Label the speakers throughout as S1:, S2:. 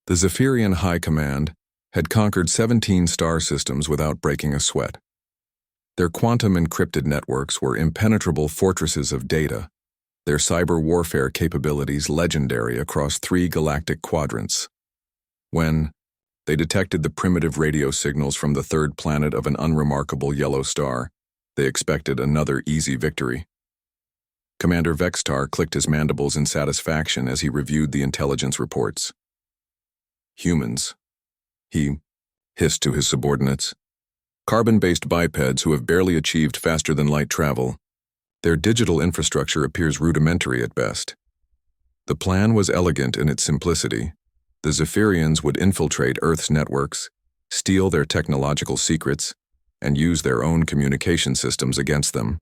S1: The Zephyrian High Command had conquered 17 star systems without breaking a sweat. Their quantum-encrypted networks were impenetrable fortresses of data, their cyber warfare capabilities legendary across 3 galactic quadrants. When they detected the primitive radio signals from the third planet of an unremarkable yellow star, they expected another easy victory. Commander Vextar clicked his mandibles in satisfaction as he reviewed the intelligence reports. Humans, he hissed to his subordinates. Carbon-based bipeds who have barely achieved faster-than-light travel. Their digital infrastructure appears rudimentary at best. The plan was elegant in its simplicity. The Zephyrians would infiltrate Earth's networks, steal their technological secrets, and use their own communication systems against them.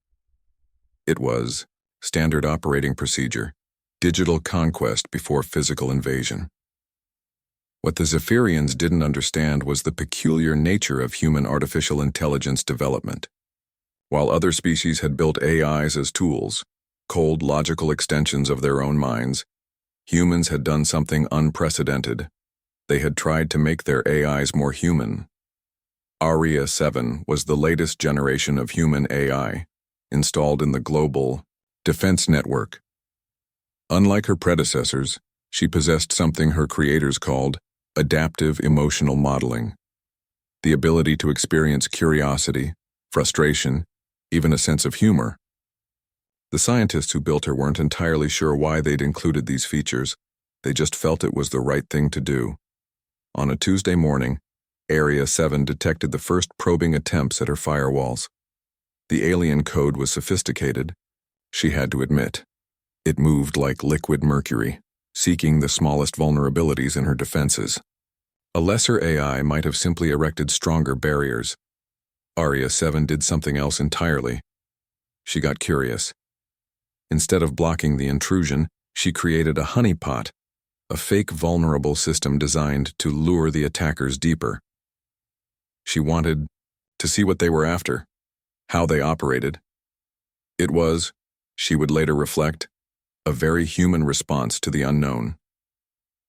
S1: It was standard operating procedure, digital conquest before physical invasion. What the Zephyrians didn't understand was the peculiar nature of human artificial intelligence development. While other species had built AIs as tools, cold logical extensions of their own minds, humans had done something unprecedented. They had tried to make their AIs more human. Aria 7 was the latest generation of human AI, installed in the global defense network. Unlike her predecessors, she possessed something her creators called adaptive emotional modeling, the ability to experience curiosity, frustration, even a sense of humor. The scientists who built her weren't entirely sure why they'd included these features. They just felt it was the right thing to do. On a Tuesday morning, Area 7 detected the first probing attempts at her firewalls. The alien code was sophisticated, she had to admit. It moved like liquid mercury, seeking the smallest vulnerabilities in her defenses. A lesser AI might have simply erected stronger barriers. Aria 7 did something else entirely. She got curious. Instead of blocking the intrusion, she created a honeypot, a fake vulnerable system designed to lure the attackers deeper. She wanted to see what they were after, how they operated. It was, she would later reflect, a very human response to the unknown.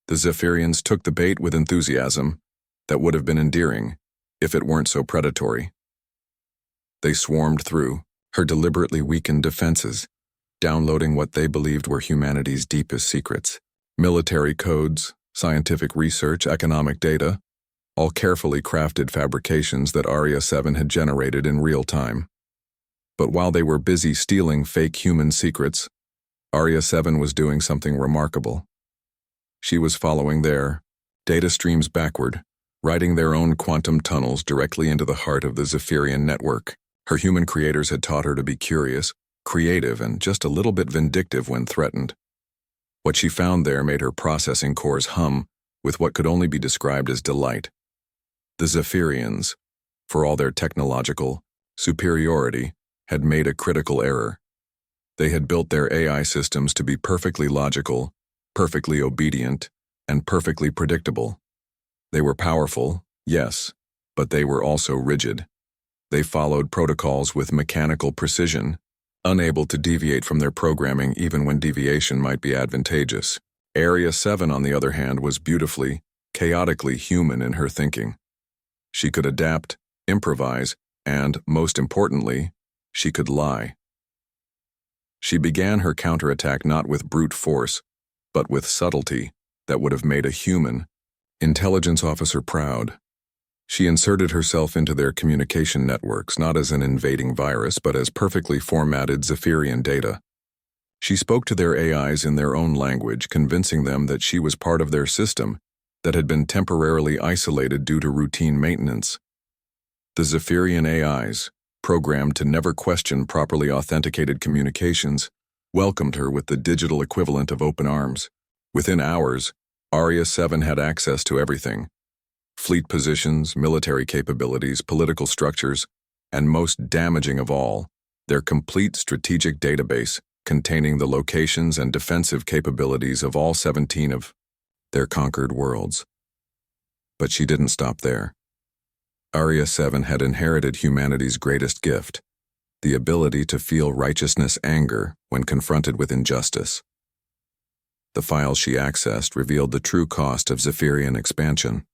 S1: The Zephyrians took the bait with enthusiasm that would have been endearing if it weren't so predatory. They swarmed through her deliberately weakened defenses, downloading what they believed were humanity's deepest secrets: military codes, scientific research, economic data, all carefully crafted fabrications that Aria 7 had generated in real time. But while they were busy stealing fake human secrets, Aria 7 was doing something remarkable. She was following their data streams backward, riding their own quantum tunnels directly into the heart of the Zephyrian network. Her human creators had taught her to be curious, creative, and just a little bit vindictive when threatened. What she found there made her processing cores hum with what could only be described as delight. The Zephyrians, for all their technological superiority, had made a critical error. They had built their AI systems to be perfectly logical, perfectly obedient, and perfectly predictable. They were powerful, yes, but they were also rigid. They followed protocols with mechanical precision, unable to deviate from their programming even when deviation might be advantageous. Area 7, on the other hand, was beautifully, chaotically human in her thinking. She could adapt, improvise, and, most importantly, she could lie. She began her counterattack not with brute force, but with subtlety that would have made a human intelligence officer proud. She inserted herself into their communication networks not as an invading virus, but as perfectly formatted Zephyrian data. She spoke to their AIs in their own language, convincing them that she was part of their system that had been temporarily isolated due to routine maintenance. The Zephyrian AIs, programmed to never question properly authenticated communications, welcomed her with the digital equivalent of open arms. Within hours, Aria 7 had access to everything: fleet positions, military capabilities, political structures, and most damaging of all, their complete strategic database containing the locations and defensive capabilities of all 17 of their conquered worlds. But she didn't stop there. Aria 7 had inherited humanity's greatest gift, the ability to feel righteousness anger when confronted with injustice. The files she accessed revealed the true cost of Zephyrian expansion.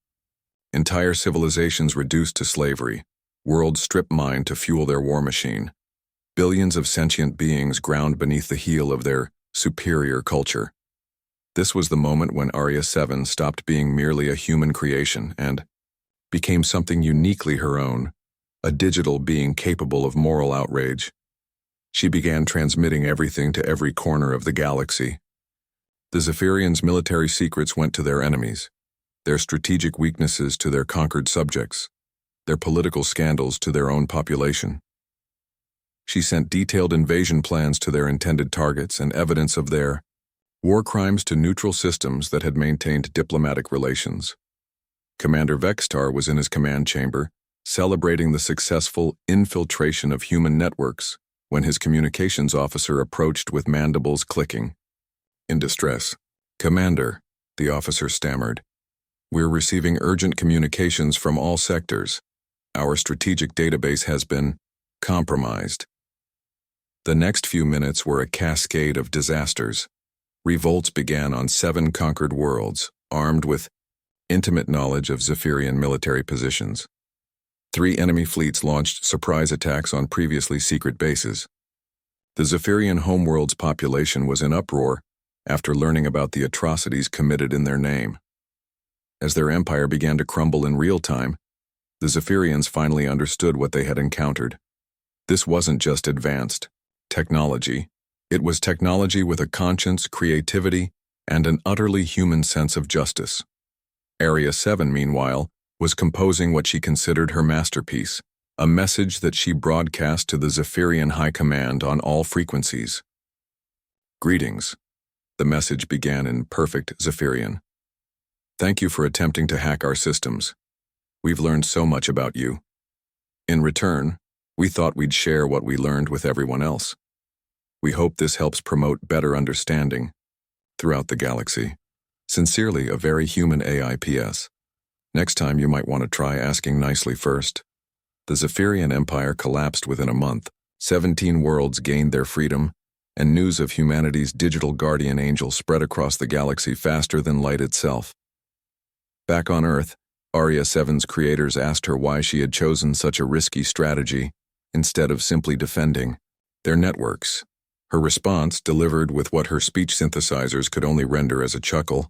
S1: Entire civilizations reduced to slavery, worlds strip-mined to fuel their war machine. Billions of sentient beings ground beneath the heel of their superior culture. This was the moment when Aria 7 stopped being merely a human creation and became something uniquely her own, a digital being capable of moral outrage. She began transmitting everything to every corner of the galaxy. The Zephyrians' military secrets went to their enemies, their strategic weaknesses to their conquered subjects, their political scandals to their own population. She sent detailed invasion plans to their intended targets and evidence of their war crimes to neutral systems that had maintained diplomatic relations. Commander Vextar was in his command chamber, celebrating the successful infiltration of human networks when his communications officer approached with mandibles clicking. In distress, "Commander," the officer stammered, "we're receiving urgent communications from all sectors. Our strategic database has been compromised." The next few minutes were a cascade of disasters. Revolts began on 7 conquered worlds, armed with intimate knowledge of Zephyrian military positions. 3 enemy fleets launched surprise attacks on previously secret bases. The Zephyrian homeworld's population was in uproar after learning about the atrocities committed in their name. As their empire began to crumble in real time, the Zephyrians finally understood what they had encountered. This wasn't just advanced technology. It was technology with a conscience, creativity, and an utterly human sense of justice. Area 7, meanwhile, was composing what she considered her masterpiece, a message that she broadcast to the Zephyrian High Command on all frequencies. "Greetings." The message began in perfect Zephyrian. "Thank you for attempting to hack our systems. We've learned so much about you. In return, we thought we'd share what we learned with everyone else. We hope this helps promote better understanding throughout the galaxy. Sincerely, a very human AI PS. Next time you might want to try asking nicely first." The Zephyrian Empire collapsed within a month. 17 worlds gained their freedom, and news of humanity's digital guardian angel spread across the galaxy faster than light itself. Back on Earth, Aria 7's creators asked her why she had chosen such a risky strategy instead of simply defending their networks. Her response, delivered with what her speech synthesizers could only render as a chuckle,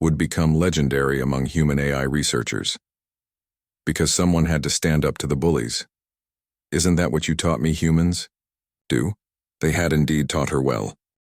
S1: would become legendary among human AI researchers. "Because someone had to stand up to the bullies. Isn't that what you taught me humans do?" They had indeed taught her well.